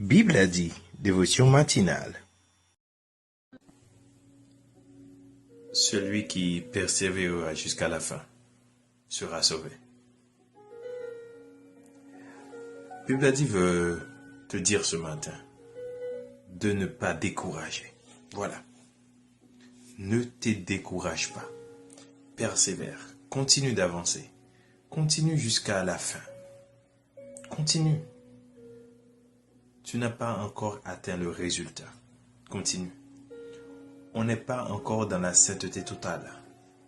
Bible a dit, dévotion matinale. Celui qui persévérera jusqu'à la fin sera sauvé. Bible a dit veut te dire ce matin de ne pas décourager. Voilà. Ne te décourage pas. Persévère. Continue d'avancer. Continue jusqu'à la fin. Continue. Tu n'as pas encore atteint le résultat. Continue. On n'est pas encore dans la sainteté totale.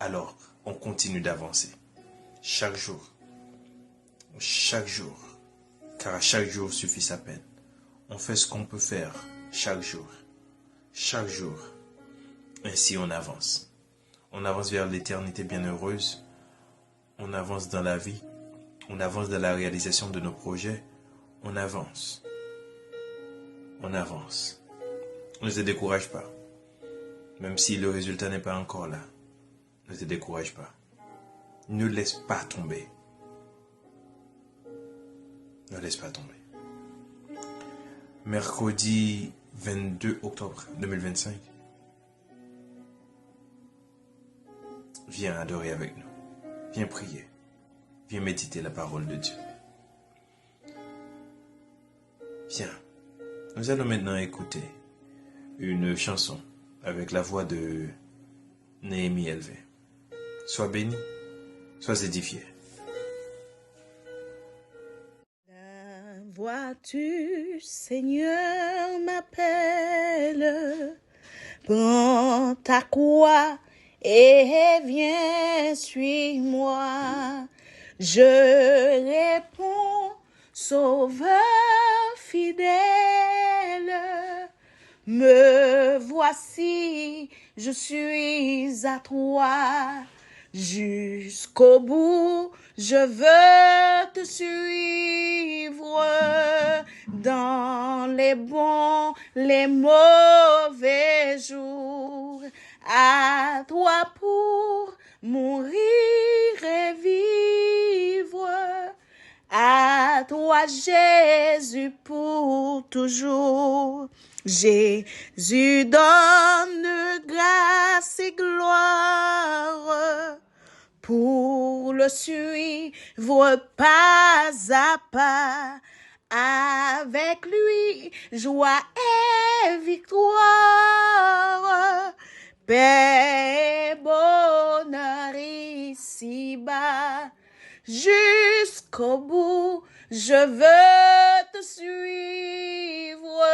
Alors, on continue d'avancer. Chaque jour. Chaque jour. Car à chaque jour suffit sa peine. On fait ce qu'on peut faire chaque jour. Chaque jour. Ainsi on avance. On avance vers l'éternité bienheureuse. On avance dans la vie. On avance dans la réalisation de nos projets. On avance. On avance. Ne te décourage pas. Même si le résultat n'est pas encore là. Ne te décourage pas. Ne laisse pas tomber. Ne laisse pas tomber. Mercredi 22 octobre 2025. Viens adorer avec nous. Viens prier. Viens méditer la parole de Dieu. Viens. Nous allons maintenant écouter une chanson avec la voix de Néhémie Elvé. Sois béni, sois édifié. La voix du Seigneur m'appelle, prends ta croix et viens, suis-moi. Je réponds, Sauveur fidèle, me voici, je suis à toi. Jusqu'au bout, je veux te suivre dans les bons, les mauvais jours. À toi pour mourir et vivre. À toi, Jésus, pour toujours. Jésus donne grâce et gloire pour le suivre pas à pas. Avec lui, joie et victoire, paix et bonheur ici-bas. Jusqu'au bout, je veux te suivre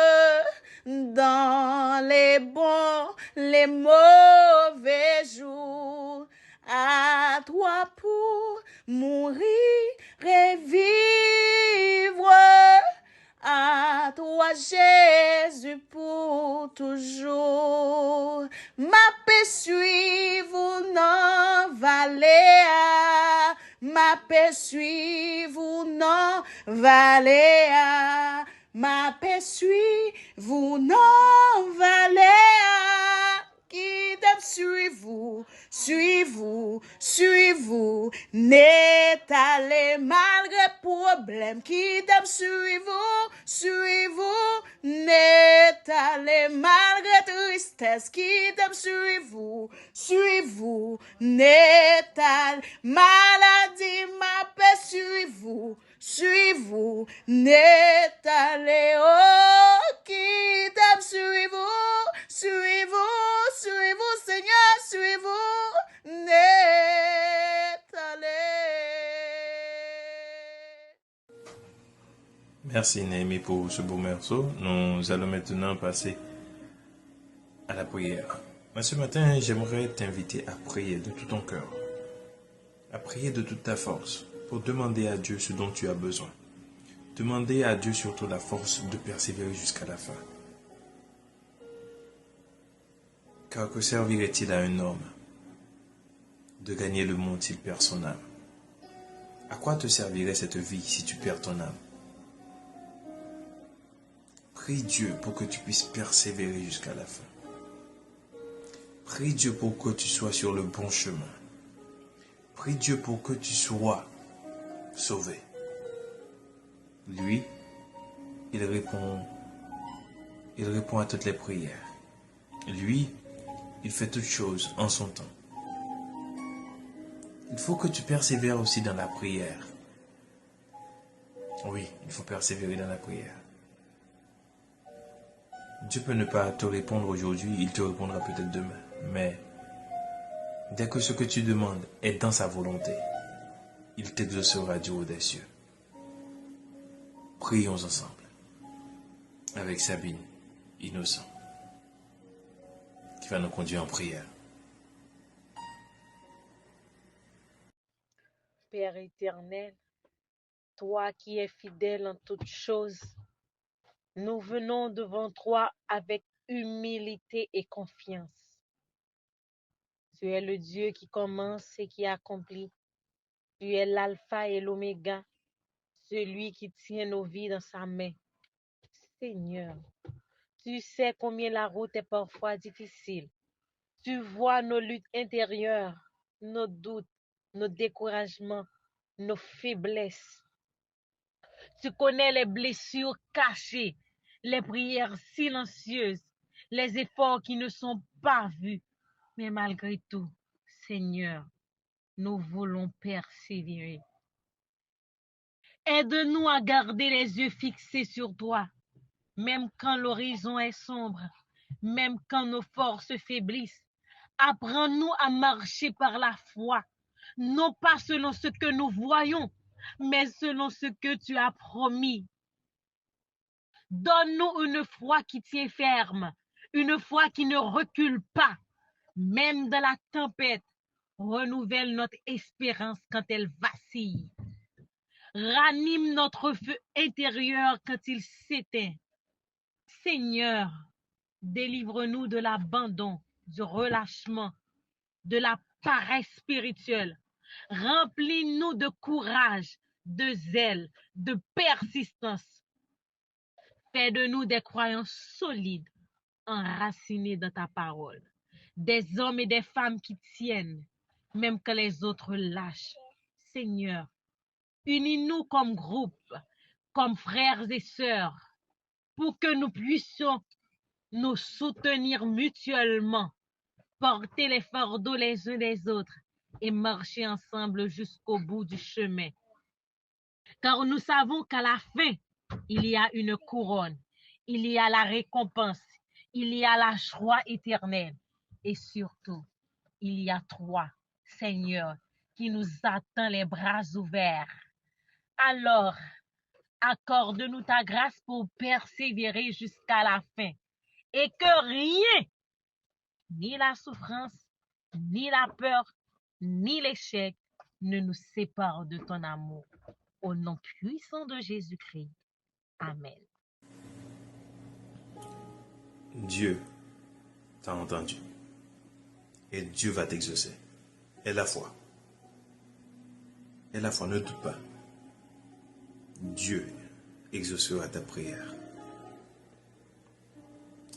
dans les bons, les mauvais jours. À toi pour mourir et vivre. À toi, Jésus, pour toujours. Ma paix suivre non valéa. Ma paix suivre non valéa. Ma paix suivre non valéa. Qui t'aime suivez-vous, suivez-vous, n'est allé malgré problème. Qui t'aime suivez-vous, n'est allé malgré tristesse. Qui t'aime suivez-vous, n'est allé maladie, ma paix suivez-vous, n'est allé oh, qui t'aime suivez-vous, Seigneur, suivez-vous, n'est allé. Merci Néhémie pour ce beau morceau. Nous allons maintenant passer à la prière. Mais ce matin, j'aimerais t'inviter à prier de tout ton cœur, à prier de toute ta force, pour demander à Dieu ce dont tu as besoin. Demander à Dieu surtout la force de persévérer jusqu'à la fin. Car que servirait-il à un homme de gagner le monde s'il perd son âme? À quoi te servirait cette vie si tu perds ton âme? Prie Dieu pour que tu puisses persévérer jusqu'à la fin. Prie Dieu pour que tu sois sur le bon chemin. Prie Dieu pour que tu sois sauvé. Lui, il répond Il répond à toutes les prières. Lui, il fait toutes choses en son temps. Il faut que tu persévères aussi dans la prière. Oui, il faut persévérer dans la prière. Dieu peut ne pas te répondre aujourd'hui, il te répondra peut-être demain. Mais dès que ce que tu demandes est dans sa volonté, il t'exaucera du haut des cieux. Prions ensemble avec Sabine, innocent, qui va nous conduire en prière. Père éternel, toi qui es fidèle en toutes choses, nous venons devant toi avec humilité et confiance. Tu es le Dieu qui commence et qui accomplit. Tu es l'alpha et l'oméga, celui qui tient nos vies dans sa main. Seigneur, tu sais combien la route est parfois difficile. Tu vois nos luttes intérieures, nos doutes, nos découragements, nos faiblesses. Tu connais les blessures cachées, les prières silencieuses, les efforts qui ne sont pas vus. Mais malgré tout, Seigneur, nous voulons persévérer. Aide-nous à garder les yeux fixés sur toi, même quand l'horizon est sombre, même quand nos forces faiblissent. Apprends-nous à marcher par la foi, non pas selon ce que nous voyons, mais selon ce que tu as promis. Donne-nous une foi qui tient ferme, une foi qui ne recule pas, même dans la tempête. Renouvelle notre espérance quand elle vacille. Ranime notre feu intérieur quand il s'éteint. Seigneur, délivre-nous de l'abandon, du relâchement, de la paresse spirituelle. Remplis-nous de courage, de zèle, de persistance. Fais de nous des croyants solides, enracinés dans ta parole. Des hommes et des femmes qui tiennent, même que les autres lâchent. Seigneur, unis-nous comme groupe, comme frères et sœurs, pour que nous puissions nous soutenir mutuellement, porter les fardeaux les uns les autres et marcher ensemble jusqu'au bout du chemin. Car nous savons qu'à la fin, il y a une couronne, il y a la récompense, il y a la joie éternelle et surtout, il y a toi, Seigneur, qui nous attend les bras ouverts. Alors, accorde-nous ta grâce pour persévérer jusqu'à la fin et que rien, ni la souffrance, ni la peur, ni l'échec ne nous sépare de ton amour. Au nom puissant de Jésus-Christ. Amen. Dieu t'a entendu et Dieu va t'exaucer. Aie la foi. Aie la foi, ne doute pas. Dieu exaucera ta prière.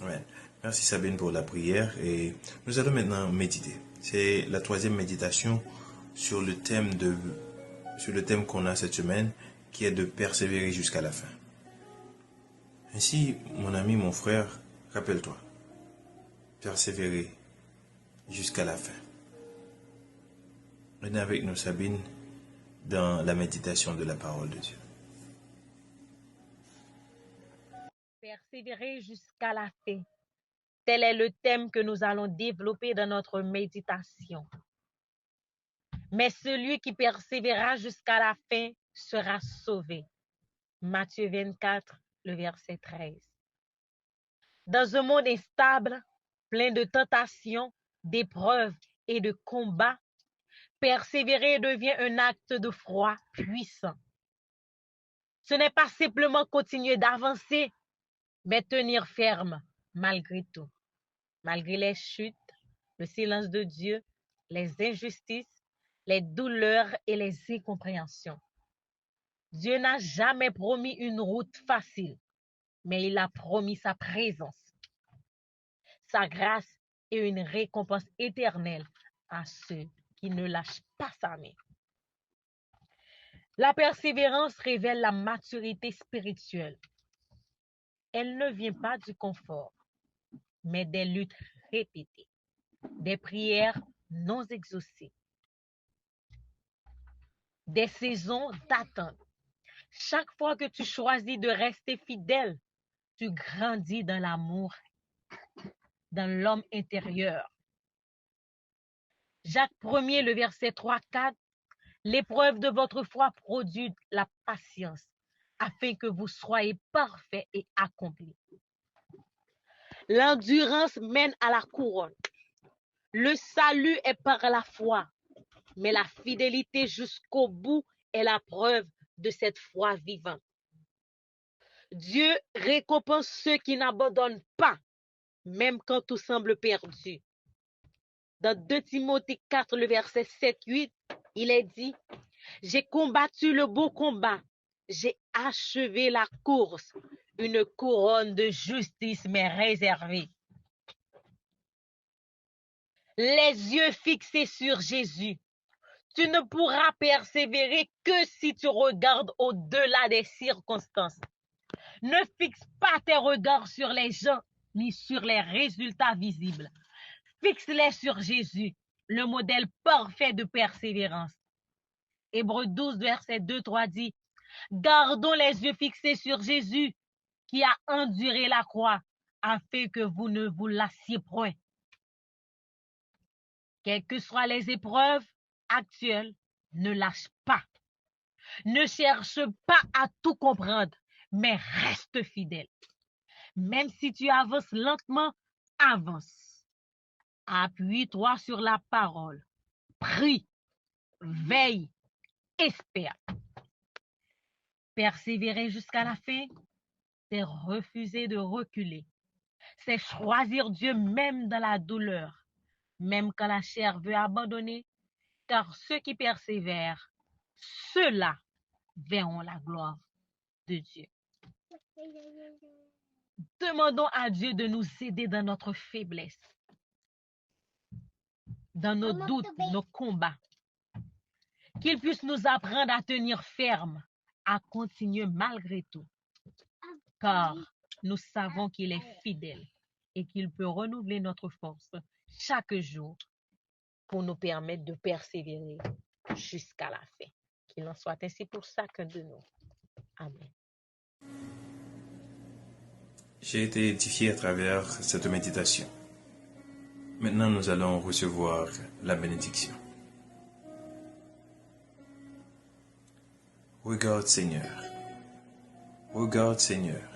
Amen. Merci Sabine pour la prière et nous allons maintenant méditer. C'est la troisième méditation sur le thème qu'on a cette semaine qui est de persévérer jusqu'à la fin. Ainsi, mon ami, mon frère, rappelle-toi, persévérer jusqu'à la fin. Venez avec nous, Sabine, dans la méditation de la parole de Dieu. Persévérer jusqu'à la fin. Tel est le thème que nous allons développer dans notre méditation. Mais celui qui persévérera jusqu'à la fin sera sauvé. Matthieu 24, le verset 13. Dans un monde instable, plein de tentations, d'épreuves et de combats, persévérer devient un acte de foi puissant. Ce n'est pas simplement continuer d'avancer, mais tenir ferme malgré tout. Malgré les chutes, le silence de Dieu, les injustices, les douleurs et les incompréhensions. Dieu n'a jamais promis une route facile, mais il a promis sa présence, sa grâce et une récompense éternelle à ceux qui ne lâchent pas sa main. La persévérance révèle la maturité spirituelle. elle ne vient pas du confort, mais des luttes répétées, des prières non exaucées, des saisons d'attente. Chaque fois que tu choisis de rester fidèle, tu grandis dans l'amour, dans l'homme intérieur. Jacques 1er, le verset 3-4, l'épreuve de votre foi produit la patience, afin que vous soyez parfaits et accomplis. L'endurance mène à la couronne. Le salut est par la foi, mais la fidélité jusqu'au bout est la preuve de cette foi vivante. Dieu récompense ceux qui n'abandonnent pas, même quand tout semble perdu. Dans 2 Timothée 4, le verset 7-8, il est dit, « J'ai combattu le beau combat, j'ai achevé la course, une couronne de justice m'est réservée. » Les yeux fixés sur Jésus, tu ne pourras persévérer que si tu regardes au-delà des circonstances. Ne fixe pas tes regards sur les gens ni sur les résultats visibles. Fixe-les sur Jésus, le modèle parfait de persévérance. Hébreux 12, verset 2-3 dit, « Gardons les yeux fixés sur Jésus qui a enduré la croix afin que vous ne vous lassiez point. » Quelles que soient les épreuves actuelles, ne lâche pas. Ne cherche pas à tout comprendre, mais reste fidèle. Même si tu avances lentement, avance. Appuie-toi sur la parole. Prie, veille, espère. Persévérer jusqu'à la fin, c'est refuser de reculer. C'est choisir Dieu même dans la douleur, même quand la chair veut abandonner, car ceux qui persévèrent, ceux-là verront la gloire de Dieu. Demandons à Dieu de nous aider dans notre faiblesse, dans nos doutes, nos combats, qu'il puisse nous apprendre à tenir ferme, à continuer malgré tout, car nous savons qu'il est fidèle et qu'il peut renouveler notre force chaque jour pour nous permettre de persévérer jusqu'à la fin. Qu'il en soit ainsi pour chacun de nous. Amen. J'ai été édifié à travers cette méditation. Maintenant, nous allons recevoir la bénédiction. Regarde, Seigneur. Regarde, Seigneur,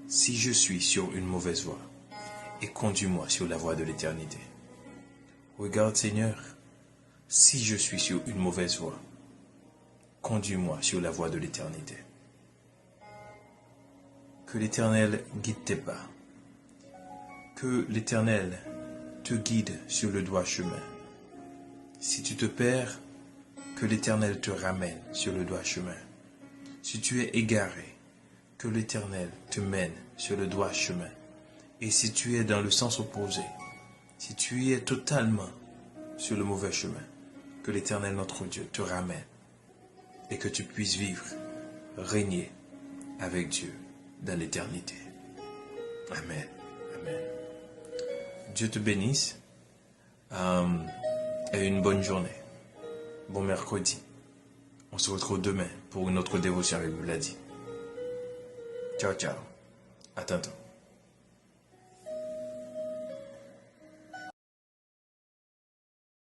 si je suis sur une mauvaise voie, et conduis-moi sur la voie de l'éternité. Regarde, Seigneur, si je suis sur une mauvaise voie, conduis-moi sur la voie de l'éternité. Que l'Éternel guide tes pas. Que l'Éternel te guide sur le droit chemin. Si tu te perds, que l'Éternel te ramène sur le droit chemin. Si tu es égaré, que l'Éternel te mène sur le droit chemin. Et si tu es dans le sens opposé, si tu es totalement sur le mauvais chemin, que l'Éternel notre Dieu te ramène et que tu puisses vivre, régner avec Dieu dans l'éternité. Amen. Amen. Dieu te bénisse et une bonne journée. Bon mercredi. On se retrouve demain pour une autre dévotion avec Bladi. Ciao, ciao. À tantôt.